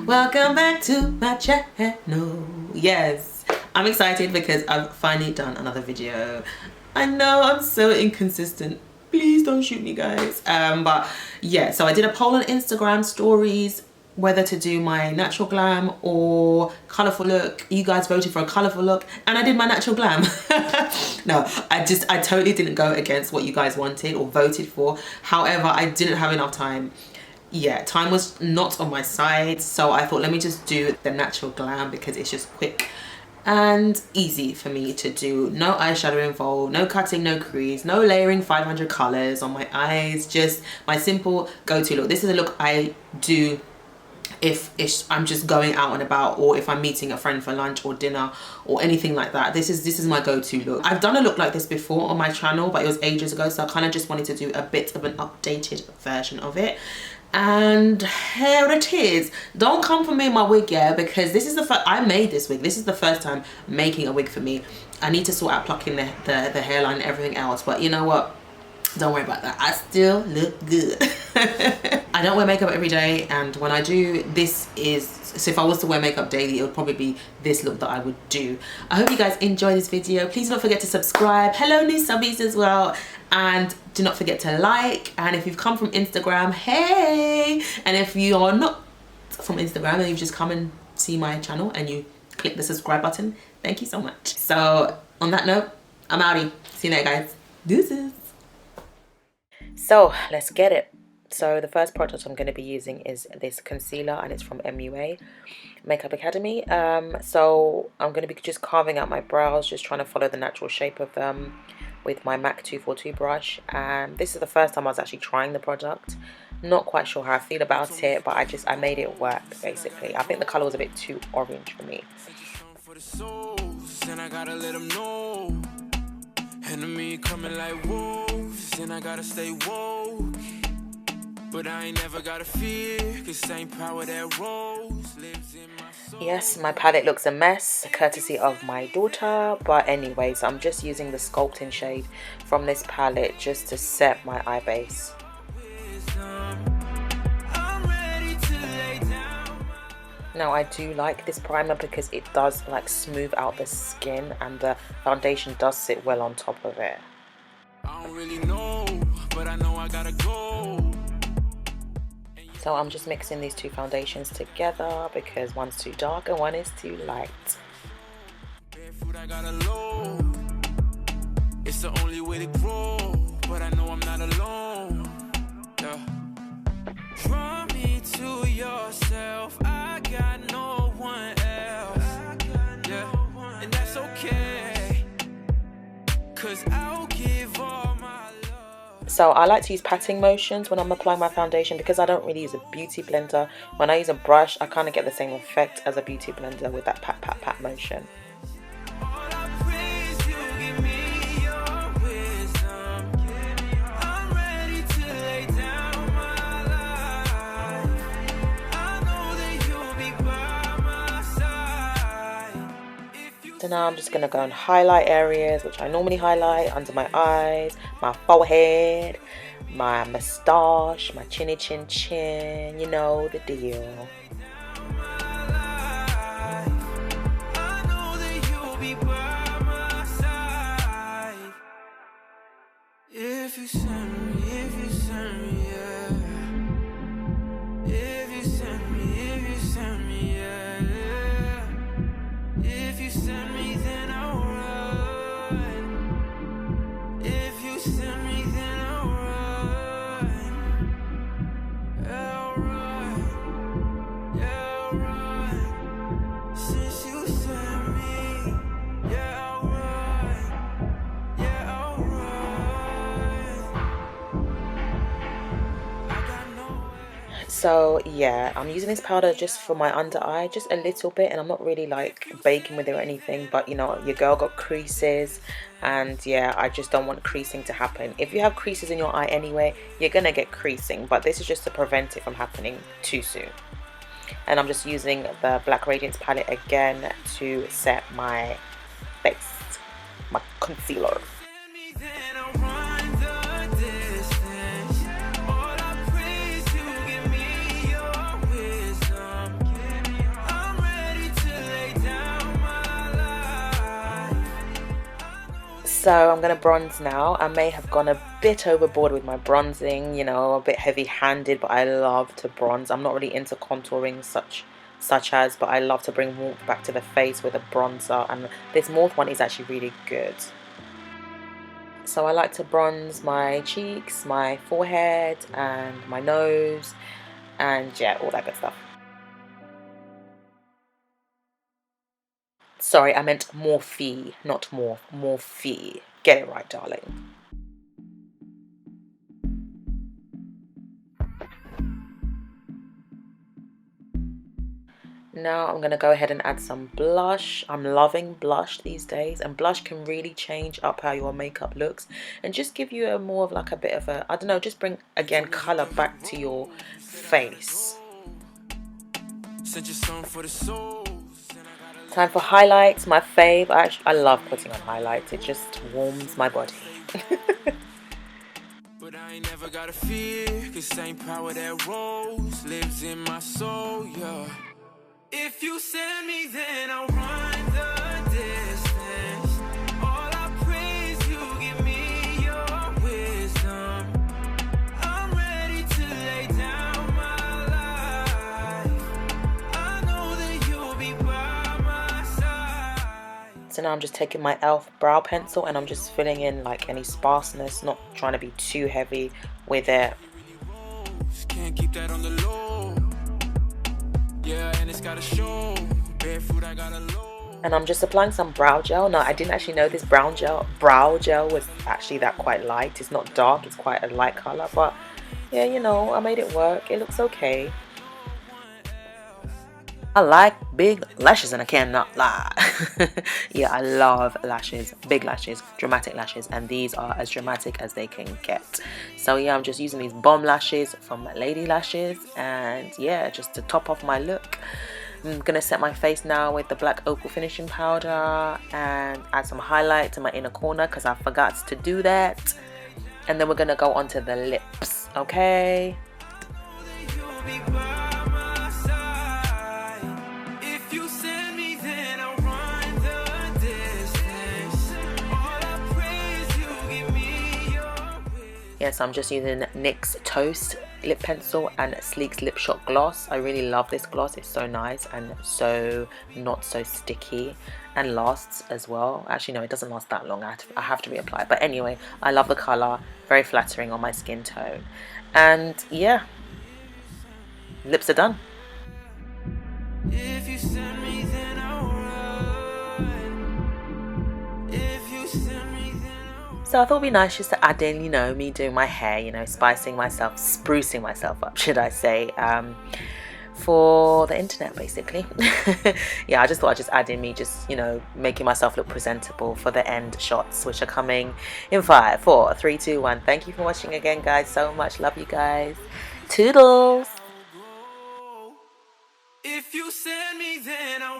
Welcome back to my channel. Yes, I'm excited because I've finally done another video. I know I'm so inconsistent. Please don't shoot me, guys. But yeah, so I did a poll on Instagram stories whether to do my natural glam or colorful look. You guys voted for a colorful look and I did my natural glam. No, I totally didn't go against what you guys wanted or voted for. However, I didn't have enough time. Yeah, time was not on my side, so I thought let me just do the natural glam because it's just quick and easy for me to do. No eyeshadow involved, no cutting, no crease, no layering 500 colors on my eyes, just my simple go-to look. This is a look I do if I'm just going out and about, or if I'm meeting a friend for lunch or dinner or anything like that. This is my go-to look. I've done a look like this before on my channel, but it was ages ago, so I kind of just wanted to do a bit of an updated version of it. And here it is. Don't come for me in my wig, yeah, because this is the first I made this wig. This is the first time making a wig for me. I need to sort out plucking the hairline and everything else, but you know what, don't worry about that. I still look good. I don't wear makeup every day, and when I do, this is, so if I was to wear makeup daily, it would probably be this look that I would do. I hope you guys enjoy this video. Please don't forget to subscribe. Hello new subbies as well, and do not forget to like. And if you've come from Instagram, hey, and if you are not from Instagram and you've just come and see my channel and you click the subscribe button, thank you so much. So on that note, I'm outie. See you later, guys. Deuces. So let's get it. So the first product I'm going to be using is this concealer, and it's from MUA Makeup Academy. So I'm going to be just carving out my brows, just trying to follow the natural shape of them with my MAC 242 brush. And this is the first time I was actually trying the product. Not quite sure how I feel about it, but I made it work basically. I think the color was a bit too orange for me. Enemy coming like wolves, and I gotta stay woke. But I ain't never gotta fear, cause same power that rose lives in my soul. Yes, my palette looks a mess, courtesy of my daughter. But anyways, I'm just using the sculpting shade from this palette just to set my eye base. Now I do like this primer because it does like smooth out the skin, and the foundation does sit well on top of it. I don't really know, but I know I gotta go. So I'm just mixing these two foundations together because one's too dark and one is too light. It's the only way to grow, but I know I'm not alone. Draw me to yourself. I got no one else. Yeah, and that's okay, 'cause I'll give all my love. So I like to use patting motions when I'm applying my foundation because I don't really use a beauty blender. When I use a brush, I kind of get the same effect as a beauty blender with that pat pat pat motion. So now I'm just going to go and highlight areas which I normally highlight under my eyes, my forehead, my moustache, my chinny chin chin, you know the deal. If you send me, yeah. If you send me, yeah. If you send me, then I'll run. If you send me, then I'll run. I'll run. Yeah, I'll run. Since you sent me, yeah, I'll run. Yeah, I'll run. So yeah, I'm using this powder just for my under eye, just a little bit, and I'm not really like baking with it or anything, but you know, your girl got creases, and yeah, I just don't want creasing to happen. If you have creases in your eye anyway, you're gonna get creasing, but this is just to prevent it from happening too soon. And I'm just using the Black Radiance palette again to set my face, my concealer. So I'm going to bronze now. I may have gone a bit overboard with my bronzing, you know, a bit heavy-handed, but I love to bronze. I'm not really into contouring such as, but I love to bring warmth back to the face with a bronzer, and this Morphe one is actually really good. So I like to bronze my cheeks, my forehead, and my nose, and yeah, all that good stuff. Sorry, I meant Morphe, not Morphe, Morphe. Get it right, darling. Now I'm going to go ahead and add some blush. I'm loving blush these days, and blush can really change up how your makeup looks and just give you a more of like a bit of a, I don't know, just bring again colour back to your face. Time for highlights, my fave. I love putting on highlights, it just warms my body. But I ain't never got a fear, 'cause same power that rose lives in my soul, yeah. If you send me, then I'll run the distance. All I praise you, give me your wisdom. I'm ready to lay down my life. I know that you'll be by my side. So now I'm just taking my e.l.f. brow pencil and I'm just filling in like any sparseness, not trying to be too heavy with it. Can't keep that on the low. Yeah, and it's gotta show. Barefoot, I got a low. And I'm just applying some brow gel. Now, I didn't actually know this brow gel was actually that quite light. It's not dark, it's quite a light color, but yeah, you know, I made it work. It looks okay. I like big lashes and I cannot lie. Yeah, I love lashes, big lashes, dramatic lashes, and these are as dramatic as they can get. So yeah, I'm just using these bomb lashes from Lady Lashes, and yeah, just to top off my look. I'm gonna set my face now with the black opal finishing powder and add some highlight to my inner corner because I forgot to do that. And then we're gonna go onto the lips, okay? Yes, I'm just using NYX Toast lip pencil and Sleek's Lip Shot gloss. I really love this gloss. It's so nice and so not so sticky and lasts as well. Actually, no, it doesn't last that long. I have to reapply. But anyway, I love the color. Very flattering on my skin tone. And yeah, lips are done. If you send me, then I'll run. If you send me, then so I thought it'd be nice just to add in, you know, me doing my hair, you know, sprucing myself up, should I say, for the internet, basically. Yeah, I just thought I'd just add in me just, you know, making myself look presentable for the end shots, which are coming in 5, 4, 3, 2, 1. Thank you for watching again, guys, so much. Love you guys. Toodles. If you send me, then I'll